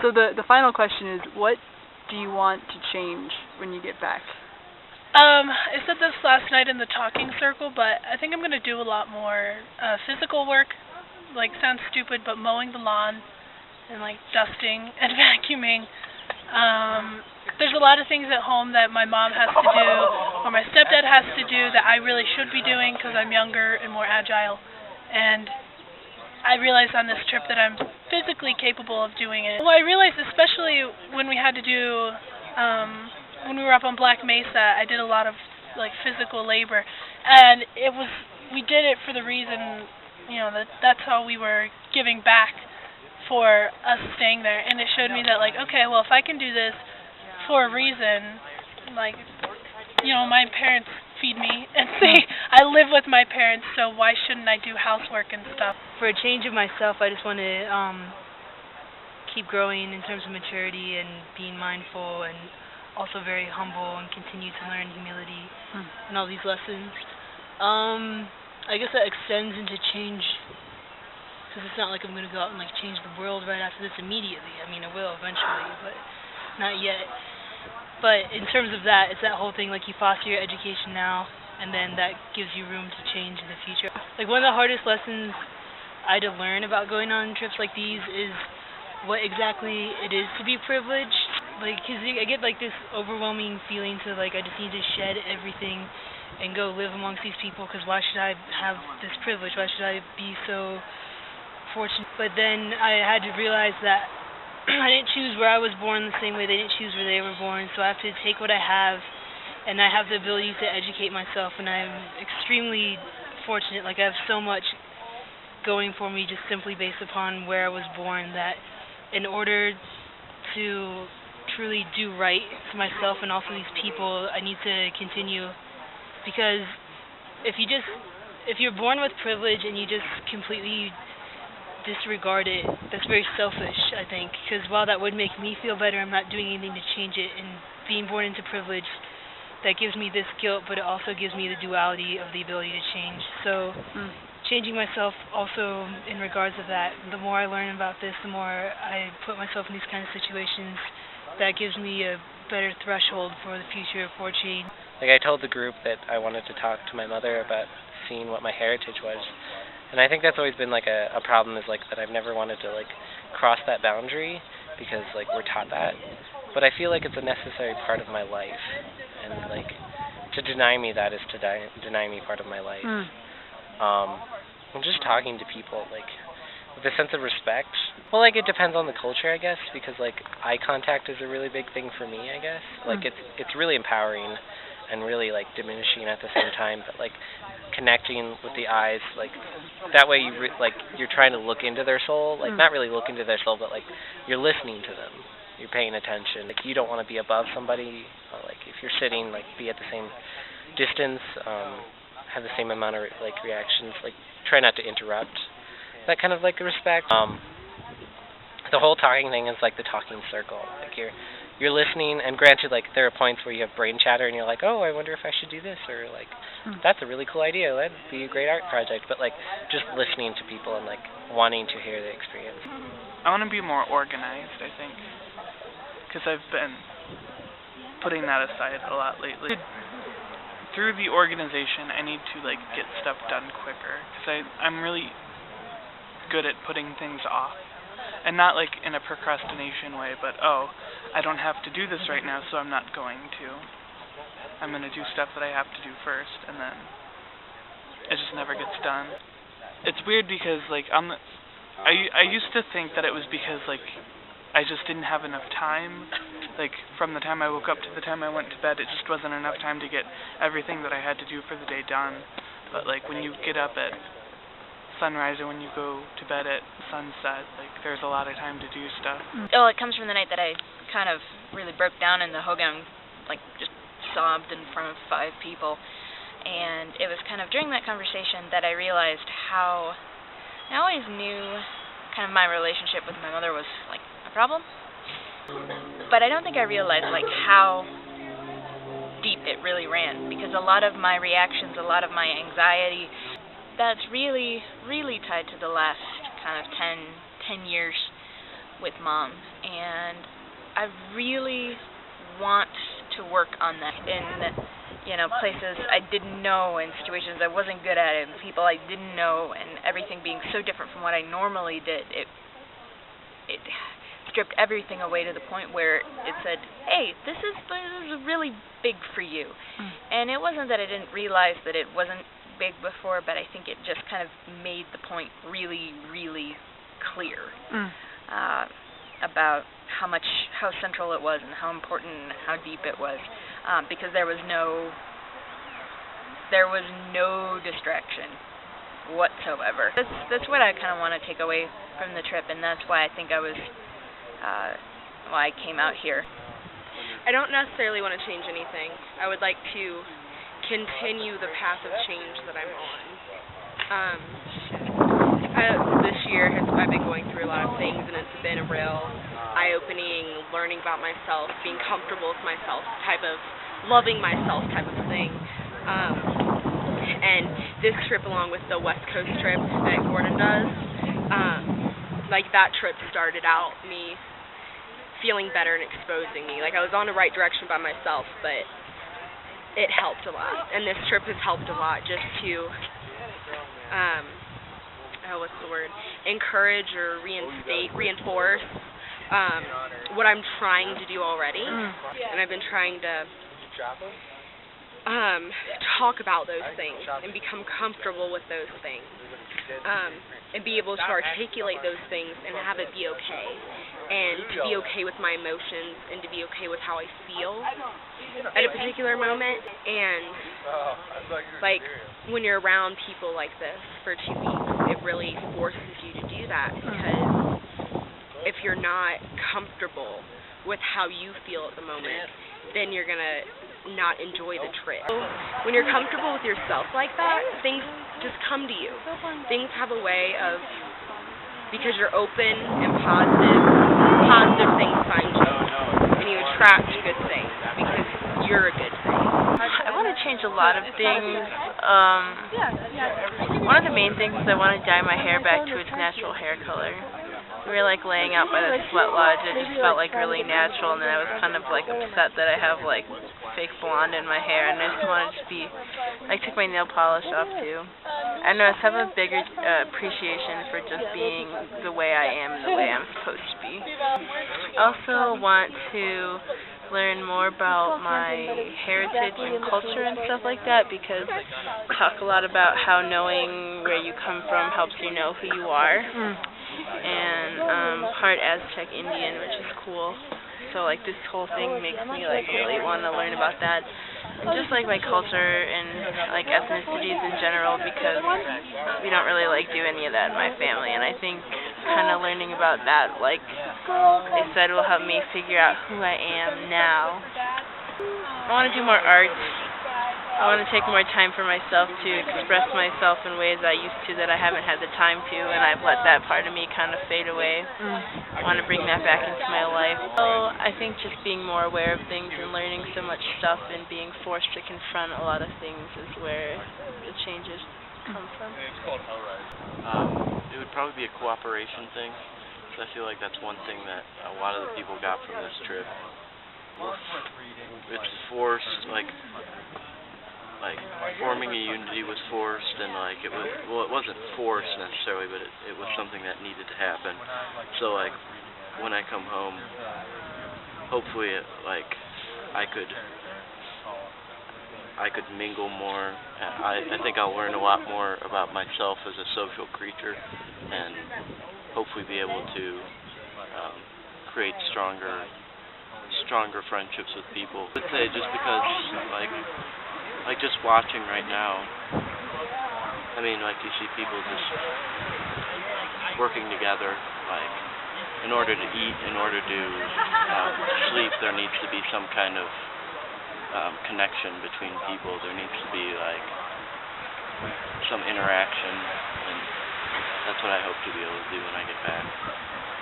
So the final question is, what do you want to change when you get back? I said this last night in the talking circle, but I think I'm going to do a lot more physical work. Like, sounds stupid, but mowing the lawn and, like, dusting and vacuuming. There's a lot of things at home that my mom has to do or my stepdad has to do that I really should be doing because I'm younger and more agile. And I realized on this trip that I'm physically capable of doing it. Well, I realized especially when we had to do, when we were up on Black Mesa, I did a lot of like physical labor. And we did it for the reason, that's how we were giving back for us staying there. And it showed me that like, okay, well, if I can do this for a reason, like, my parents feed me and I live with my parents, so why shouldn't I do housework and stuff? For a change of myself, I just want to keep growing in terms of maturity and being mindful and also very humble and continue to learn humility and all these lessons. I guess that extends into change, because it's not like I'm going to go out and like change the world right after this immediately. I mean, I will eventually, but not yet. But in terms of that, it's that whole thing, like you foster your education now, and then that gives you room to change in the future. Like one of the hardest lessons I had to learn about going on trips like these is what exactly it is to be privileged. Like, cause I get like this overwhelming feeling to like I just need to shed everything and go live amongst these people, because why should I have this privilege? Why should I be so fortunate? But then I had to realize that I didn't choose where I was born the same way they didn't choose where they were born, so I have to take what I have, and I have the ability to educate myself, and I'm extremely fortunate. Like, I have so much going for me just simply based upon where I was born, that in order to truly do right to myself and also these people, I need to continue, because if you're born with privilege and you just completely disregard it, that's very selfish, I think, because while that would make me feel better, I'm not doing anything to change it. And being born into privilege, that gives me this guilt, but it also gives me the duality of the ability to change. So changing myself also in regards of that, the more I learn about this, the more I put myself in these kind of situations, that gives me a better threshold for the future, for change. Like, I told the group that I wanted to talk to my mother about seeing what my heritage was. And I think that's always been like a problem, is like that I've never wanted to like cross that boundary, because like we're taught that. But I feel like it's a necessary part of my life, and like to deny me that is to deny me part of my life. And just talking to people like with a sense of respect. Well, like it depends on the culture, I guess, because like eye contact is a really big thing for me, I guess. Like it's really empowering and really like diminishing at the same time, but like connecting with the eyes, like that way you're trying to look into their soul, like not really look into their soul, but like you're listening to them, you're paying attention. Like you don't want to be above somebody, like if you're sitting, like be at the same distance, have the same amount of like reactions, like try not to interrupt, that kind of like respect. The whole talking thing is like the talking circle, like you're listening, and granted, like there are points where you have brain chatter and you're like, oh, I wonder if I should do this, or like that's a really cool idea, that'd be a great art project. But like just listening to people and like wanting to hear the experience. I want to be more organized, I think, because I've been putting that aside a lot lately. Through the organization, I need to like get stuff done quicker, because I'm really good at putting things off. And not like in a procrastination way, but I don't have to do this right now, so I'm not going to. I'm going to do stuff that I have to do first, and then it just never gets done. It's weird because like I used to think that it was because like I just didn't have enough time. Like from the time I woke up to the time I went to bed, it just wasn't enough time to get everything that I had to do for the day done. But like when you get up at sunrise or when you go to bed at sunset, like there's a lot of time to do stuff. Oh, it comes from the night that I kind of really broke down in the hogan, like just sobbed in front of 5 people. And it was kind of during that conversation that I realized how I always knew kind of my relationship with my mother was like a problem, but I don't think I realized like how deep it really ran, because a lot of my reactions, a lot of my anxiety, that's really, really tied to the last kind of 10 years with Mom. and I really want to work on that in, places I didn't know, and situations I wasn't good at, and people I didn't know, and everything being so different from what I normally did. It stripped everything away to the point where it said, hey, this is really big for you. And it wasn't that I didn't realize that it wasn't big before, but I think it just kind of made the point really, really clear about how central it was and how important and how deep it was, because there was no distraction whatsoever. That's what I kind of want to take away from the trip, and that's why I think why I came out here. I don't necessarily want to change anything. I would like to continue the path of change that I'm on. This year I've been going through a lot of things, and it's been a real eye-opening, learning about myself, being comfortable with myself, loving myself type of thing. And this trip, along with the West Coast trip that Gordon does, that trip started out me feeling better and exposing me. I was on the right direction by myself, but it helped a lot. And this trip has helped a lot just to, encourage or reinforce what I'm trying to do already. And I've been trying to talk about those things and become comfortable with those things, and be able to articulate those things and have it be okay, and to be okay with my emotions, and to be okay with how I feel at a particular moment. And when you're around people like this for 2 weeks, it really forces you to do that, because if you're not comfortable with how you feel at the moment, then you're gonna not enjoy the trip. When you're comfortable with yourself like that, things just come to you. Things have a way of, because you're open and positive things find you, and you attract good things because you're a good thing. I want to change a lot of things. One of the main things is I want to dye my hair back to its natural hair color. We were laying out by the sweat lodge. It just felt really natural, and then I was kind of upset that I have fake blonde in my hair, and I just wanted to be, I took my nail polish off too. I don't know, I just have a bigger appreciation for just being the way I am and the way I'm supposed to be. I also want to learn more about my heritage and culture and stuff like that, because I talk a lot about how knowing where you come from helps you know who you are. And part Aztec Indian, which is cool. So this whole thing makes me really want to learn about that, and just my culture and ethnicities in general, because we don't really do any of that in my family, and I think kind of learning about that, they said, will help me figure out who I am now. I want to do more art. I want to take more time for myself to express myself in ways I used to that I haven't had the time to, and I've let that part of me kind of fade away. I want to bring that back into my life. So I think just being more aware of things and learning so much stuff and being forced to confront a lot of things is where the changes come from. It would probably be a cooperation thing, so I feel like that's one thing that a lot of the people got from this trip. It's forced, forming a unity was forced, and it wasn't forced necessarily, but it was something that needed to happen. So when I come home, hopefully I could mingle more. I think I'll learn a lot more about myself as a social creature, and hopefully be able to create stronger friendships with people. I would say just because just watching right now, you see people just working together, in order to eat, in order to sleep, there needs to be some kind of connection between people. There needs to be some interaction, and that's what I hope to be able to do when I get back.